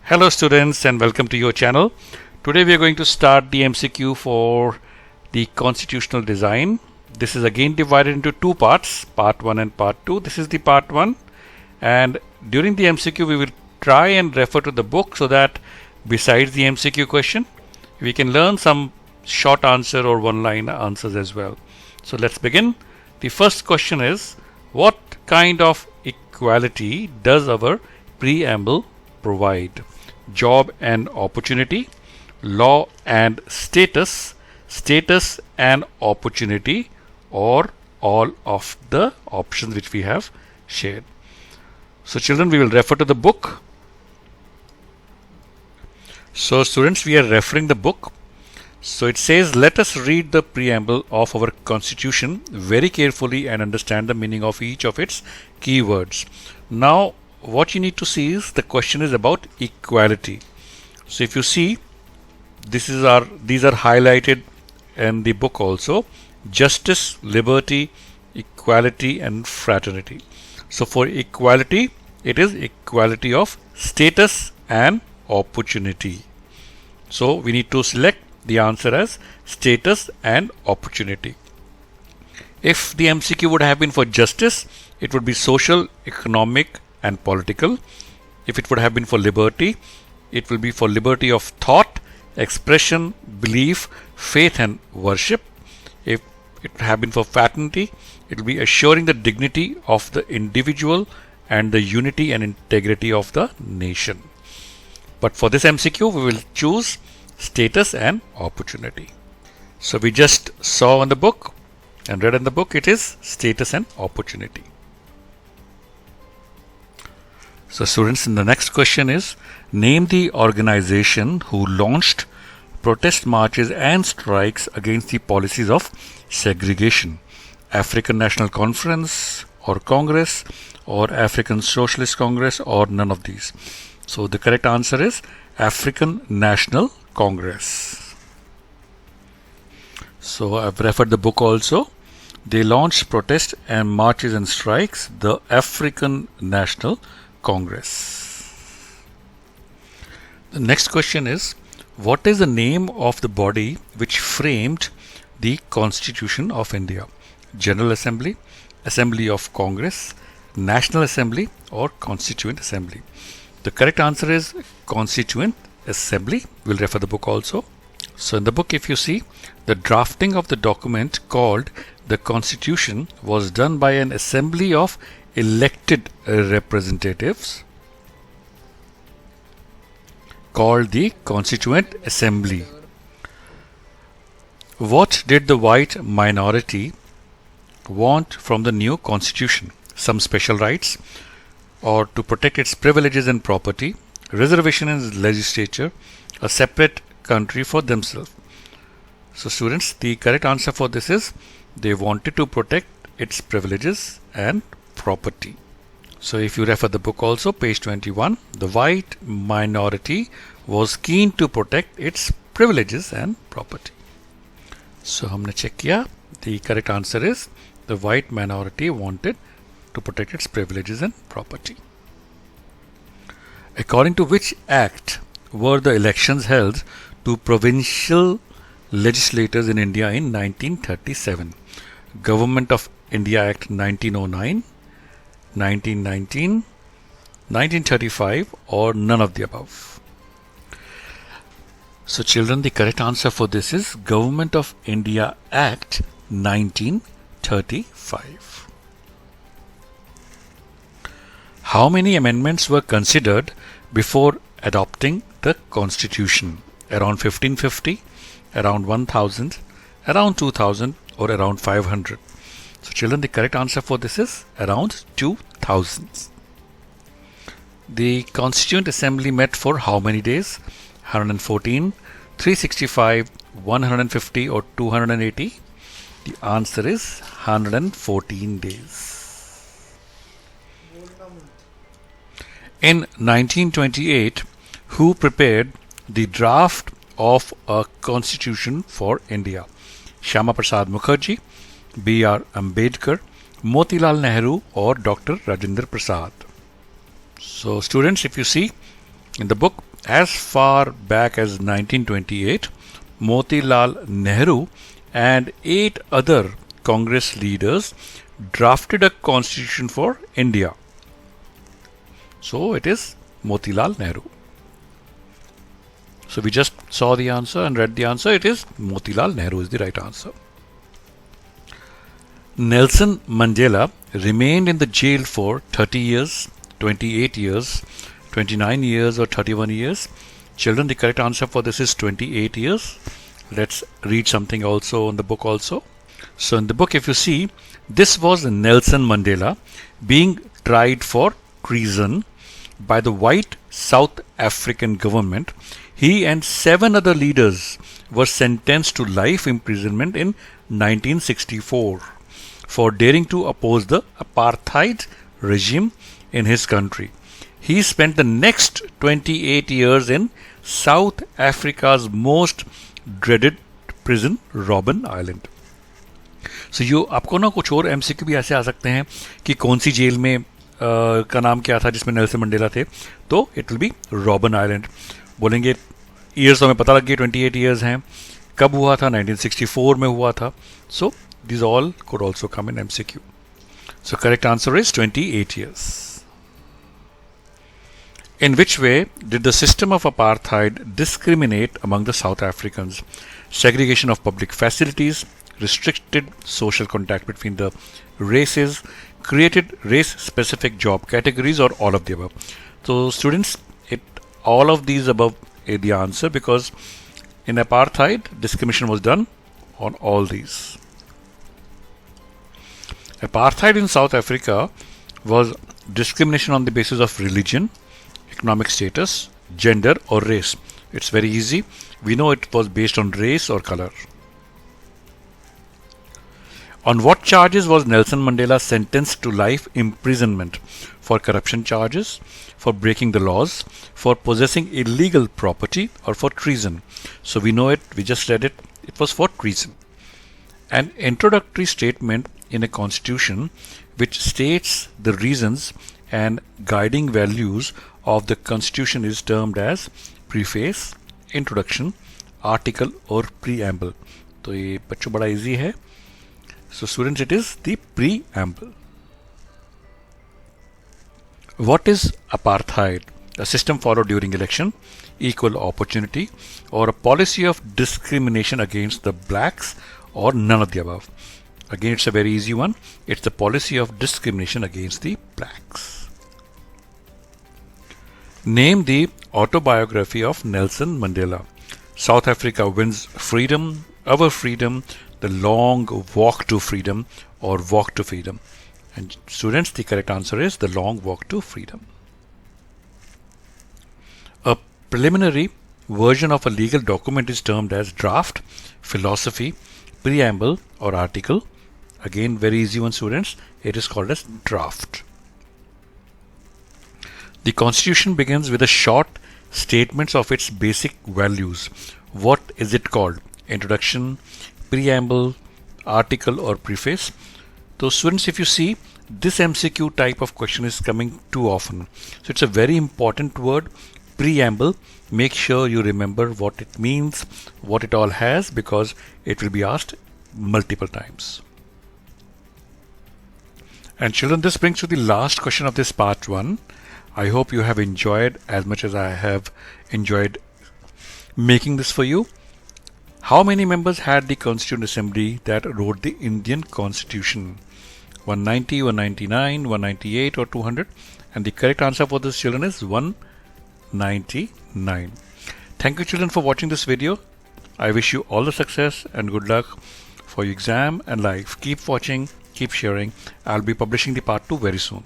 Hello students and welcome to your channel. Today we are going to start the MCQ for the constitutional design. This is again divided into two parts, part 1 and part 2. This is the part 1, and during the MCQ we will try and refer to the book so that besides the MCQ question we can learn some short answer or one-line answers as well. So let's begin. The first question is, what kind of equality does our preamble provide? Job and opportunity, law and status, status and opportunity, or all of the options which we have shared. So children, we will refer to the book. So students, we are referring the book. So it says, let us read the preamble of our constitution very carefully and understand the meaning of each of its keywords. Now what you need to see is the question is about equality. So if you see, these are highlighted in the book also: justice, liberty, equality and fraternity. So for equality, it is equality of status and opportunity. So we need to select the answer as status and opportunity. If the MCQ would have been for justice, it would be social, economic and political. If it would have been for liberty, it will be for liberty of thought, expression, belief, faith and worship. If it would have been for fraternity, it will be assuring the dignity of the individual and the unity and integrity of the nation. But for this MCQ, we will choose status and opportunity. So we just saw in the book and read in the book, it is status and opportunity. So students, the next question is, name the organization who launched protest marches and strikes against the policies of segregation. African National Conference or Congress or African Socialist Congress or none of these. So the correct answer is African National Congress. So I've referred the book also. They launched protest and marches and strikes, the African National Congress. The next question is, what is the name of the body which framed the Constitution of India? General Assembly, Assembly of Congress, National Assembly or Constituent Assembly? The correct answer is Constituent Assembly. We'll refer the book also. So in the book, if you see, the drafting of the document called the Constitution was done by an assembly of elected representatives called the Constituent Assembly. What did the white minority want from the new constitution? Some special rights, or to protect its privileges and property, reservation in legislature, a separate country for themselves. So students, the correct answer for this is they wanted to protect its privileges and property. So if you refer the book also, page 21, the white minority was keen to protect its privileges and property. So हमने check किया, the correct answer is the white minority wanted to protect its privileges and property. According to which act were the elections held to provincial legislators in India in 1937? Government of India Act 1909, 1919, 1935 or none of the above? So children, the correct answer for this is Government of India Act 1935. How many amendments were considered before adopting the Constitution? Around 1550, around 1000, around 2000 or around 500? So children, the correct answer for this is around 2000. The Constituent Assembly met for how many days? 114, 365, 150 or 280? The answer is 114 days. In 1928, who prepared the draft of a constitution for India? Shyama Prasad Mukherjee, B.R. Ambedkar, Motilal Nehru or Dr. Rajendra Prasad? So students, if you see in the book, as far back as 1928, Motilal Nehru and 8 other Congress leaders drafted a constitution for India. So it is Motilal Nehru. So we just saw the answer and read the answer. It is Motilal Nehru is the right answer. Nelson Mandela remained in the jail for 30 years, 28 years, 29 years or 31 years. Children, the correct answer for this is 28 years. Let's read something also in the book also. So in the book, if you see, this was Nelson Mandela being tried for treason by the white South African government. He and 7 other leaders were sentenced to life imprisonment in 1964 for daring to oppose the Apartheid regime in his country. He spent the next 28 years in South Africa's most dreaded prison, Robben Island. So you आपको ना कुछ और MCQ भी ऐसे आ सकते हैं कि कौन सी जेल में का नाम क्या था जिसमें नेल्सन मंडेला थे, तो इट विल बी रॉबन आइलैंड. बोलेंगे ईयर्स तो हमें पता लग गया 28 ईयर्स हैं. कब हुआ था? 1964 में हुआ था. सो these all could also come in MCQ. So correct answer is 28 years. In which way did the system of apartheid discriminate among the South Africans? Segregation of public facilities, restricted social contact between the races, created race-specific job categories, or all of the above? So students, all of these above is the answer, because in apartheid, discrimination was done on all these. Apartheid in South Africa was discrimination on the basis of religion, economic status, gender or race. It's very easy. We know it was based on race or color. On what charges was Nelson Mandela sentenced to life imprisonment? For corruption charges, for breaking the laws, for possessing illegal property, or for treason? So we know it, we just read it, it was for treason. An introductory statement in a constitution which states the reasons and guiding values of the constitution is termed as preface, introduction, article or preamble. तो ये बच्चों बड़ा easy है. So students, it is the preamble. What is apartheid? A system followed during election, equal opportunity, or a policy of discrimination against the blacks, or none of the above? Again, it's a very easy one. It's the policy of discrimination against the blacks. Name the autobiography of Nelson Mandela. South Africa wins freedom, our freedom, the long walk to freedom, or walk to freedom. And students, the correct answer is the long walk to freedom. A preliminary version of a legal document is termed as draft, philosophy, preamble, or article. Again, very easy one, students. It is called as draft. The Constitution begins with a short statements of its basic values. What is it called? Introduction, preamble, article, or preface? So students, if you see, this MCQ type of question is coming too often. So it's a very important word, preamble. Make sure you remember what it means, what it all has, because it will be asked multiple times. And children, this brings to the last question of this part 1. I hope you have enjoyed as much as I have enjoyed making this for you. How many members had the Constituent Assembly that wrote the Indian Constitution? 190, 199, 198 or 200? And the correct answer for this, children, is 199. Thank you, children, for watching this video. I wish you all the success and good luck for your exam and life. Keep watching, keep sharing. I'll be publishing the part 2 very soon.